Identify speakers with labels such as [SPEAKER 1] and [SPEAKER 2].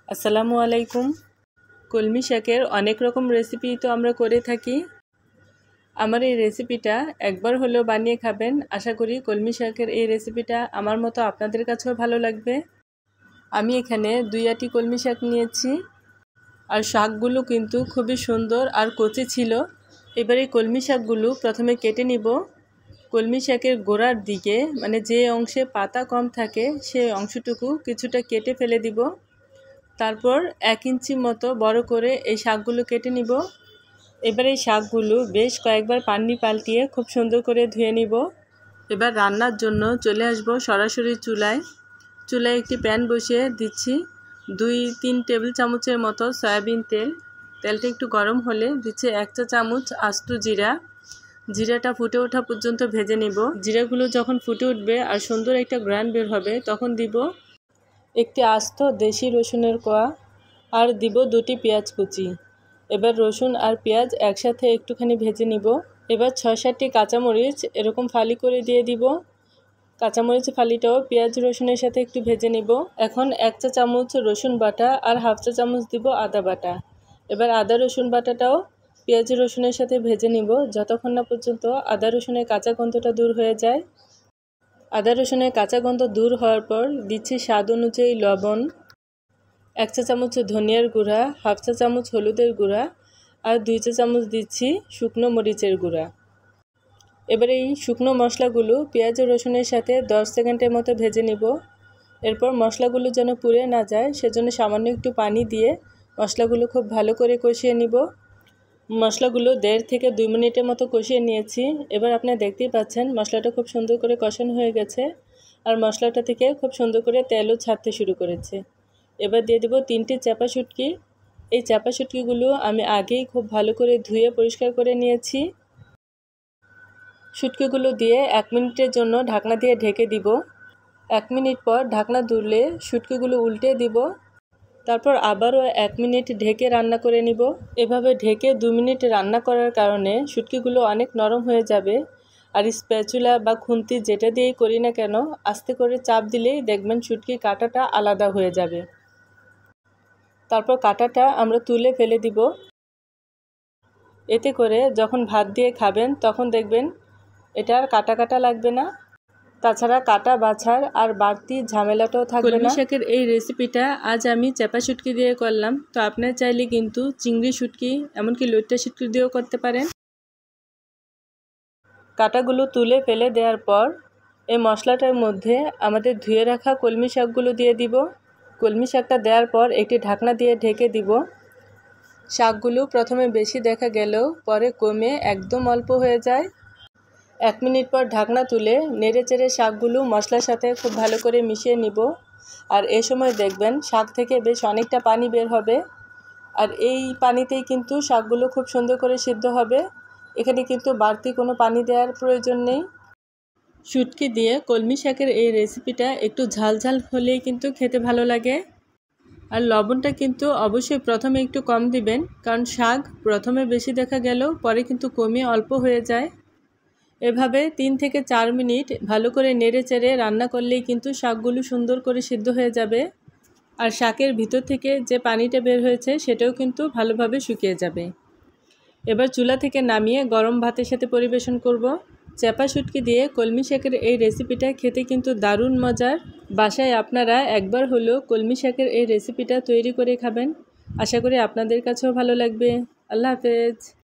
[SPEAKER 1] আসসালামু আলাইকুম। কলমি শাকের অনেক রকম রেসিপি তো আমরা করে থাকি। আমার এই রেসিপিটা একবার হলেও বানিয়ে খাবেন। আশা করি কলমি শাকের এই রেসিপিটা আমার মতো আপনাদের কাছেও ভালো লাগবে। আমি এখানে 2 আঁটি কলমি শাক নিয়েছি, আর শাকগুলো কিন্তু খুবই সুন্দর আর কচি ছিল। এবারে কলমি শাকগুলো প্রথমে কেটে নিব। কলমি শাকের গোড়ার দিকে মানে যে অংশে পাতা কম থাকে সেই অংশটুকু কিছুটা কেটে ফেলে দিব। তারপর 1 ইঞ্চি মতো বড় করে এই শাকগুলো কেটে নিব। এবার এই শাকগুলো বেশ কয়েকবার পানি পাল্টিয়ে খুব সুন্দর করে ধুয়ে নিব। এবার রান্নার জন্য চলে আসব সরাসরি চুলায়। চুলায় একটি প্যান বসিয়ে দিচ্ছি 2-3 টেবিল চামচের মতো সয়াবিন তেল। তেলটা একটু গরম হলে দিচ্ছি 1 চা চামচ আস্ত জিরা। জিরাটা ফুটে ওঠা পর্যন্ত ভেজে নিব। জিরাগুলো যখন ফুটে উঠবে আর সুন্দর একটা ঘ্রাণ বের হবে তখন দিব একটি আস্ত দেশি রসুনের কোয়া, আর দিব 2টি পেঁয়াজ কুচি। এবার রসুন আর পেঁয়াজ একসাথে একটুখানি ভেজে নিব। এবার 6-7টি কাঁচামরিচ এরকম ফালি করে দিয়ে দিব। কাঁচামরিচ ফালিটাও পেঁয়াজ রসুনের সাথে একটু ভেজে নিব। এখন 1 চা চামচ রসুন বাটা আর 1/2 চা চামচ দিব আদা বাটা। এবার আদা রসুন বাটাটাও পেঁয়াজ রসুনের সাথে ভেজে নিব যতক্ষণ না পর্যন্ত আদা রসুনের কাঁচা গন্ধটা দূর হয়ে যায়। আদা রসুনের কাঁচা গন্ধ দূর হওয়ার পর দিচ্ছি স্বাদ অনুযায়ী লবণ, 1 চা চামচ ধনিয়ার গুঁড়া, 1/2 চা চামচ হলুদের গুঁড়া আর 2 চা চামচ দিচ্ছি শুকনো মরিচের গুঁড়া। এবার এই শুকনো মশলাগুলো পেঁয়াজ ও রসুনের সাথে 10 সেকেন্ডের মতো ভেজে নিব। এরপর মশলাগুলো যেন পুড়ে না যায় সেজন্য সামান্য একটু পানি দিয়ে মশলাগুলো খুব ভালো করে কষিয়ে নিব। মশলাগুলো 1.5 থেকে 2 মিনিটের মতো কষিয়ে নিয়েছি। এবার আপনি দেখতেই পাচ্ছেন মশলাটা খুব সুন্দর করে কষানো হয়ে গেছে, আর মশলাটা থেকে খুব সুন্দর করে তেলও ছাড়তে শুরু করেছে। এবার দিয়ে দেব 3টি চাপা শুটকি। এই চাপা শুটকিগুলো আমি আগেই খুব ভালো করে ধুয়ে পরিষ্কার করে নিয়েছি। শুটকিগুলো দিয়ে 1 মিনিটের জন্য ঢাকনা দিয়ে ঢেকে দিব। 1 মিনিট পর ঢাকনা তুললে শুটকিগুলো উল্টে দিব। তারপর আবারও 1 মিনিট ঢেকে রান্না করে নিব। এভাবে ঢেকে 2 মিনিট রান্না করার কারণে শুটকিগুলো অনেক নরম হয়ে যাবে। আর স্প্যাচুলা বা খুন্তি যেটা দিয়েই করি না কেন আস্তে করে চাপ দিলেই দেখবেন শুটকির কাঁটাটা আলাদা হয়ে যাবে। তারপর কাঁটাটা আমরা তুলে ফেলে দিব। এতে করে যখন ভাত দিয়ে খাবেন তখন দেখবেন এটা আর কাটা কাটা লাগবে না। তাছাড়া কাটা বাছার আর বাড়তি ঝামেলাটাও থাকবে না। কলমি শাকের এই রেসিপিটা আজ আমি চাপা শুটকি দিয়ে করলাম, তো আপনার চাইলে কিন্তু চিংড়ি শুটকি এমনকি লইট্টা শুটকি দিয়েও করতে পারেন। কাটাগুলো তুলে ফেলে দেওয়ার পর এই মশলাটার মধ্যে আমাদের ধুয়ে রাখা কলমি শাকগুলো দিয়ে দিব। কলমি শাকটা দেওয়ার পর একটি ঢাকনা দিয়ে ঢেকে দিব। শাকগুলো প্রথমে বেশি দেখা গেলেও পরে কমে একদম অল্প হয়ে যায়। 1 মিনিট পর ঢাকনা তুলে নেড়েচেড়ে শাকগুলো মশলার সাথে খুব ভালো করে মিশিয়ে নিব। আর এই সময় দেখবেন শাক থেকে বেশ অনেকটা পানি বের হবে, আর এই পানিতেই কিন্তু শাকগুলো খুব সুন্দর করে সিদ্ধ হবে। এখানে কিন্তু বাড়তি কোনো পানি দেওয়ার প্রয়োজন নেই। শুটকি দিয়ে কলমি শাকের এই রেসিপিটা একটু ঝাল ঝাল হলেই কিন্তু খেতে ভালো লাগে। আর লবণটা কিন্তু অবশ্যই প্রথমে একটু কম দিবেন, কারণ শাক প্রথমে বেশি দেখা গেলেও পরে কিন্তু কমিয়ে অল্প হয়ে যায়। এভাবে 3 থেকে 4 মিনিট ভালো করে নেড়েচেড়ে রান্না করলেই কিন্তু শাকগুলো সুন্দর করে সিদ্ধ হয়ে যাবে, আর শাকের ভিতর থেকে যে পানিটা বের হয়েছে সেটাও কিন্তু ভালোভাবে শুকিয়ে যাবে। এবার চুলা থেকে নামিয়ে গরম ভাতের সাথে পরিবেশন করব। চাপা শুটকি দিয়ে কলমি শাকের এই রেসিপিটা খেতে কিন্তু দারুণ মজার। বাসায় আপনারা একবার হলেও কলমি শাকের এই রেসিপিটা তৈরি করে খাবেন। আশা করি আপনাদের কাছেও ভালো লাগবে। আল্লাহ হাফেজ।